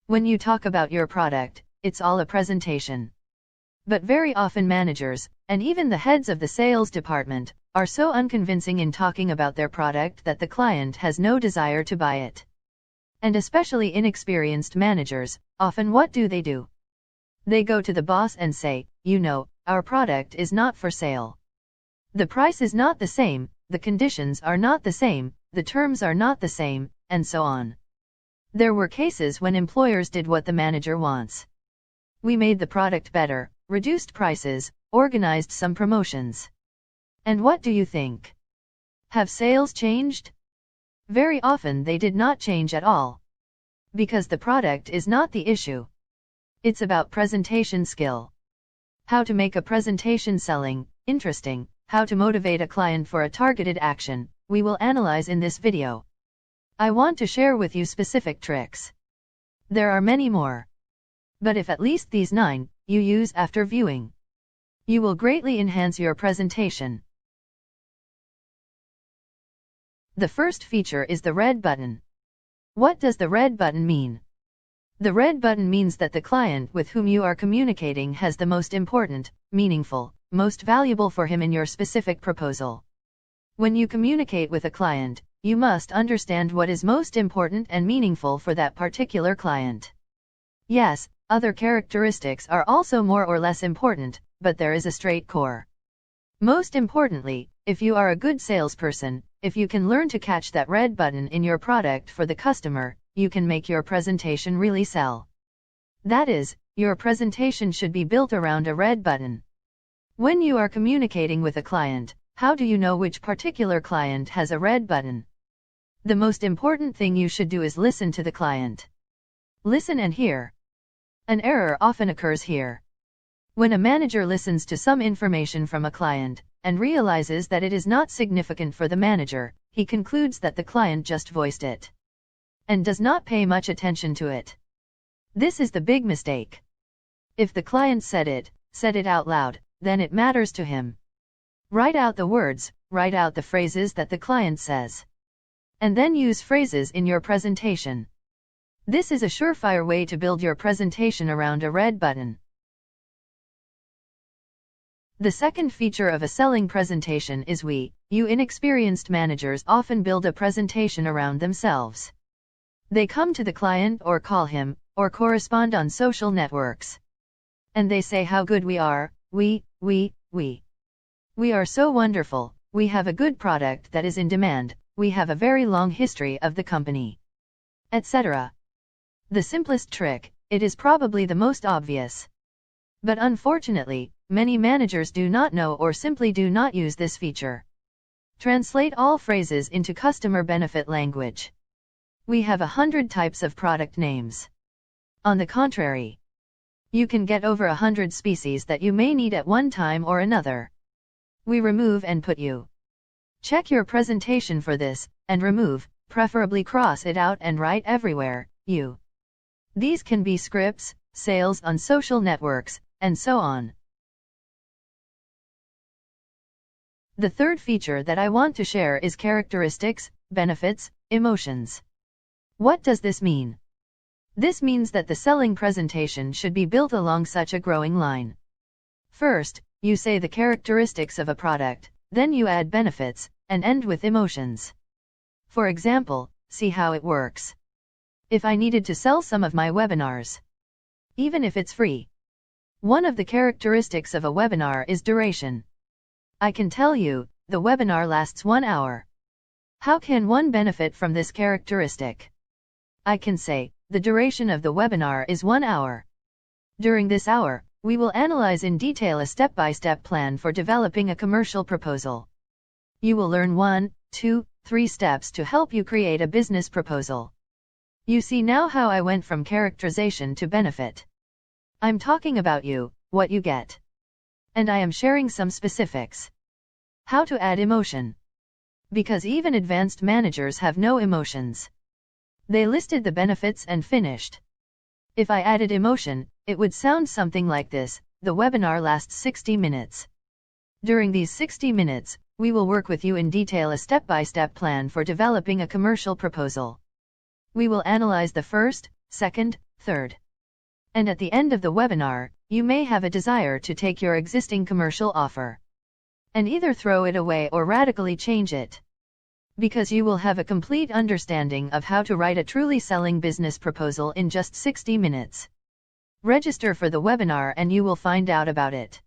When you talk about your product, it's all a presentation. But very often managers, and even the heads of the sales department, are so unconvincing in talking about their product that the client has no desire to buy it. And especially inexperienced managers, often what do? They go to the boss and say, you know, our product is not for sale. The price is not the same, the conditions are not the same, the terms are not the same, and so on. There were cases when employers did what the manager wants. We made the product better, reduced prices, organized some promotions. And what do you think? Have sales changed? Very often they did not change at all. Because the product is not the issue. It's about presentation skill. How to make a presentation selling, interesting, how to motivate a client for a targeted action, we will analyze in this video. I want to share with you specific tricks. There are many more. But if at least these 9 you use after viewing, you will greatly enhance your presentation. The first feature is the red button. What does the red button mean? The red button means that the client with whom you are communicating has the most important, meaningful, most valuable for him in your specific proposal. When you communicate with a client, you must understand what is most important and meaningful for that particular client. Yes, other characteristics are also more or less important, but there is a straight core. Most importantly, if you are a good salesperson, if you can learn to catch that red button in your product for the customer, you can make your presentation really sell. That is, your presentation should be built around a red button. When you are communicating with a client, how do you know which particular client has a red button? The most important thing you should do is listen to the client. Listen and hear. An error often occurs here. When a manager listens to some information from a client, and realizes that it is not significant for the manager, he concludes that the client just voiced it, and does not pay much attention to it. This is the big mistake. If the client said it out loud, then it matters to him. Write out the words, write out the phrases that the client says. And then use phrases in your presentation. This is a surefire way to build your presentation around a red button. The second feature of a selling presentation is you inexperienced managers often build a presentation around themselves. They come to the client or call him, or correspond on social networks. And they say how good we are, we are so wonderful, we have a good product that is in demand, we have a very long history of the company, etc. The simplest trick, it is probably the most obvious. But unfortunately, many managers do not know or simply do not use this feature. Translate all phrases into customer benefit language. We have 100 types of product names. On the contrary, you can get over 100 species that you may need at one time or another. We remove and put you. Check your presentation for this, and remove, preferably cross it out and write everywhere, you. These can be scripts, sales on social networks, and so on. The third feature that I want to share is characteristics, benefits, emotions. What does this mean? This means that the selling presentation should be built along such a growing line. First, you say the characteristics of a product, then you add benefits, and end with emotions. For example, see how it works. If I needed to sell some of my webinars, even if it's free, one of the characteristics of a webinar is duration. I can tell you, the webinar lasts 1 hour. How can one benefit from this characteristic? I can say, the duration of the webinar is 1 hour. During this hour, we will analyze in detail a step-by-step plan for developing a commercial proposal. You will learn 1, 2, 3 steps to help you create a business proposal. You see now how I went from characterization to benefit. I'm talking about you, what you get. And I am sharing some specifics. How to add emotion. Because even advanced managers have no emotions. They listed the benefits and finished. If I added emotion, it would sound something like this: the webinar lasts 60 minutes. During these 60 minutes, we will work with you in detail a step-by-step plan for developing a commercial proposal. We will analyze the first, second, Third, and at the end of the webinar, you may have a desire to take your existing commercial offer and either throw it away or radically change it, because you will have a complete understanding of how to write a truly selling business proposal in just 60 minutes. Register for the webinar and you will find out about it.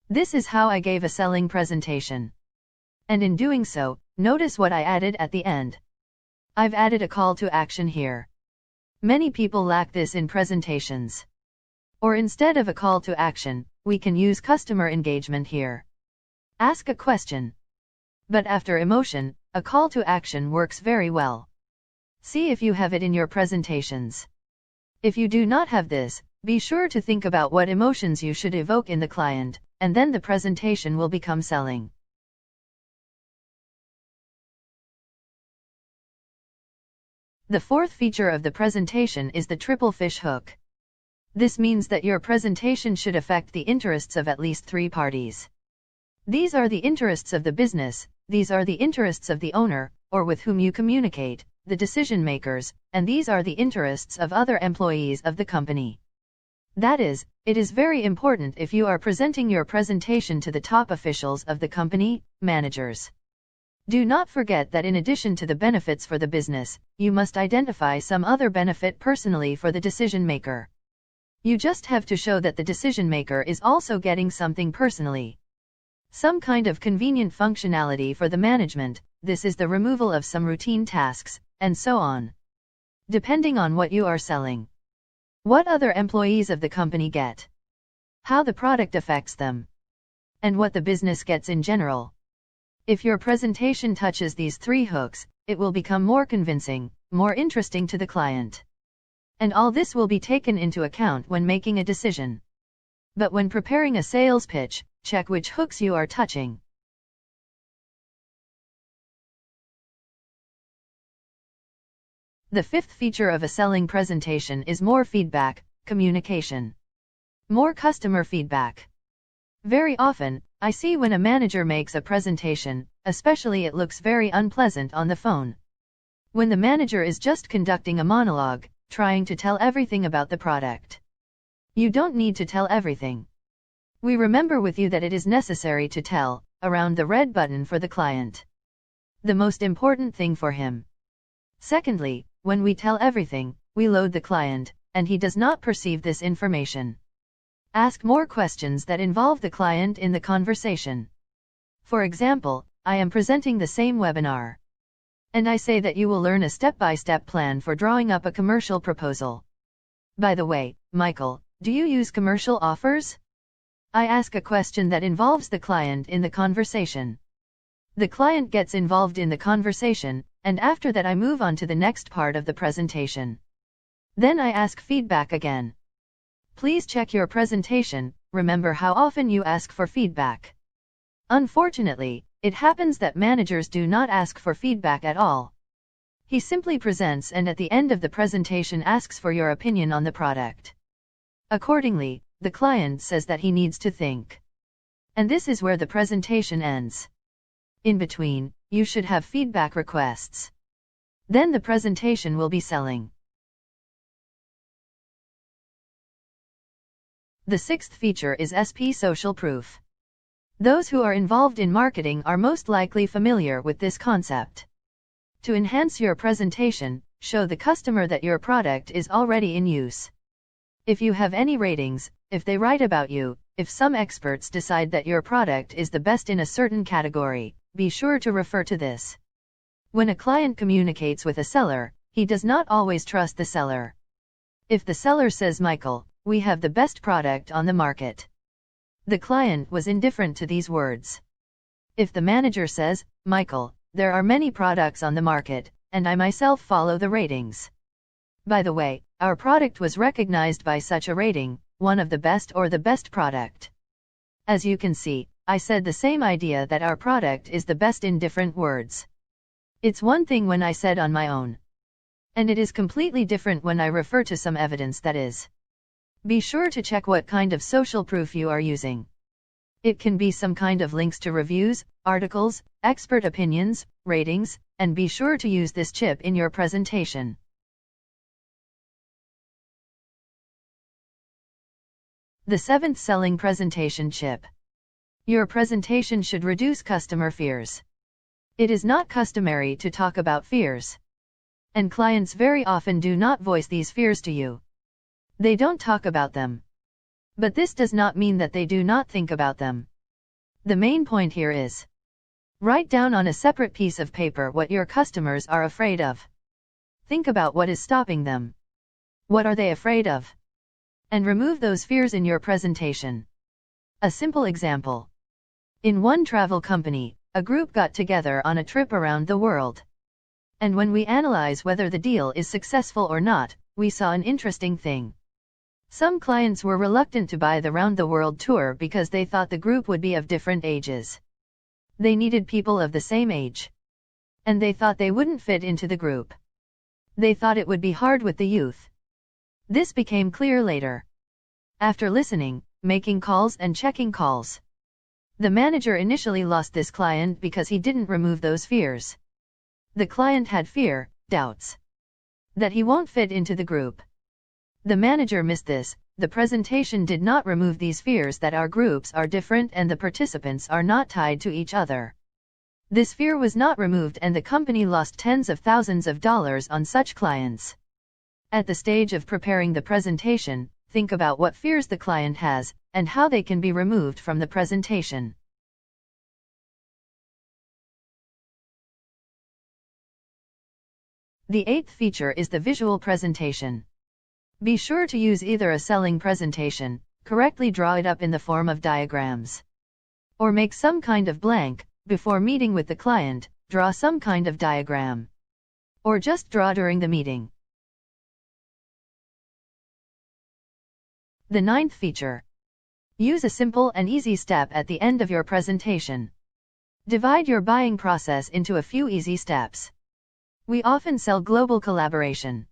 This is how I gave a selling presentation. And in doing so, notice what I added at the end. I've added a call to action here. Many people lack this in presentations. Or instead of a call to action, we can use customer engagement here. Ask a question. But after emotion, a call to action works very well. See if you have it in your presentations. If you do not have this, be sure to think about what emotions you should evoke in the client, and then the presentation will become selling. The fourth feature of the presentation is the triple fish hook. This means that your presentation should affect the interests of at least 3 parties. These are the interests of the business, these are the interests of the owner, or with whom you communicate, the decision makers, and these are the interests of other employees of the company. That is, it is very important if you are presenting your presentation to the top officials of the company, managers. Do not forget that in addition to the benefits for the business, you must identify some other benefit personally for the decision maker. You just have to show that the decision maker is also getting something personally. Some kind of convenient functionality for the management, this is the removal of some routine tasks, and so on. Depending on what you are selling. What other employees of the company get. How the product affects them. And what the business gets in general. If your presentation touches these 3 hooks, it will become more convincing, more interesting to the client. And all this will be taken into account when making a decision. But when preparing a sales pitch, check which hooks you are touching. The fifth feature of a selling presentation is more feedback, communication. More customer feedback. Very often, I see when a manager makes a presentation, especially it looks very unpleasant on the phone. When the manager is just conducting a monologue, trying to tell everything about the product. You don't need to tell everything. We remember with you that it is necessary to tell, around the red button for the client. The most important thing for him. Secondly, when we tell everything, we load the client, and he does not perceive this information. Ask more questions that involve the client in the conversation. For example, I am presenting the same webinar. And I say that you will learn a step-by-step plan for drawing up a commercial proposal. By the way, Michael, do you use commercial offers? I ask a question that involves the client in the conversation. The client gets involved in the conversation, and after that I move on to the next part of the presentation. Then I ask feedback again. Please check your presentation, remember how often you ask for feedback. Unfortunately, it happens that managers do not ask for feedback at all. He simply presents and at the end of the presentation asks for your opinion on the product. Accordingly, the client says that he needs to think. And this is where the presentation ends. In between, you should have feedback requests. Then the presentation will be selling. The sixth feature is SP social proof. Those who are involved in marketing are most likely familiar with this concept. To enhance your presentation, show the customer that your product is already in use. If you have any ratings, if they write about you, if some experts decide that your product is the best in a certain category, be sure to refer to this. When a client communicates with a seller, he does not always trust the seller. If the seller says, Michael, we have the best product on the market. The client was indifferent to these words. If the manager says, Michael, there are many products on the market, and I myself follow the ratings. By the way, our product was recognized by such a rating, one of the best or the best product. As you can see, I said the same idea that our product is the best in different words. It's one thing when I said on my own. And it is completely different when I refer to some evidence that is. Be sure to check what kind of social proof you are using. It can be some kind of links to reviews, articles, expert opinions, ratings, and be sure to use this chip in your presentation. The seventh selling presentation tip. Your presentation should reduce customer fears. It is not customary to talk about fears. And clients very often do not voice these fears to you. They don't talk about them. But this does not mean that they do not think about them. The main point here is, write down on a separate piece of paper what your customers are afraid of. Think about what is stopping them. What are they afraid of? And remove those fears in your presentation. A simple example. In one travel company, a group got together on a trip around the world. And when we analyze whether the deal is successful or not, we saw an interesting thing. Some clients were reluctant to buy the round-the-world tour because they thought the group would be of different ages. They needed people of the same age. And they thought they wouldn't fit into the group. They thought it would be hard with the youth. This became clear later. After listening, making calls and checking calls. The manager initially lost this client because he didn't remove those fears. The client had fear, doubts, that he won't fit into the group. The manager missed this. The presentation did not remove these fears that our groups are different and the participants are not tied to each other. This fear was not removed and the company lost tens of thousands of dollars on such clients. At the stage of preparing the presentation, think about what fears the client has, and how they can be removed from the presentation. The eighth feature is the visual presentation. Be sure to use either a selling presentation, correctly draw it up in the form of diagrams, or make some kind of blank. Before meeting with the client, draw some kind of diagram, or just draw during the meeting. The ninth feature. Use a simple and easy step at the end of your presentation. Divide your buying process into a few easy steps. We often sell global collaboration.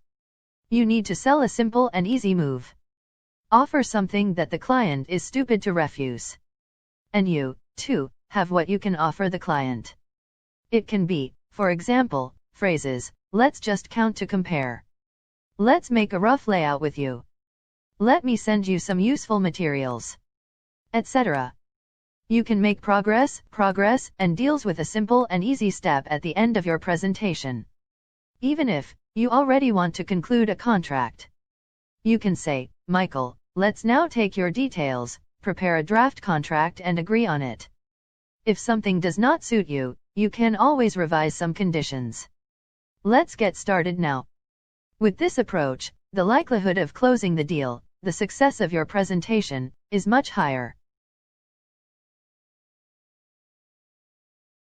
You need to sell a simple and easy move. Offer something that the client is stupid to refuse. And you, too, have what you can offer the client. It can be, for example, phrases, let's just count to compare. Let's make a rough layout with you. Let me send you some useful materials, etc. You can make progress, and deals with a simple and easy step at the end of your presentation. Even if you already want to conclude a contract, you can say, Michael, let's now take your details, prepare a draft contract and agree on it. If something does not suit you, you can always revise some conditions. Let's get started now. With this approach, the likelihood of closing the deal, the success of your presentation, is much higher.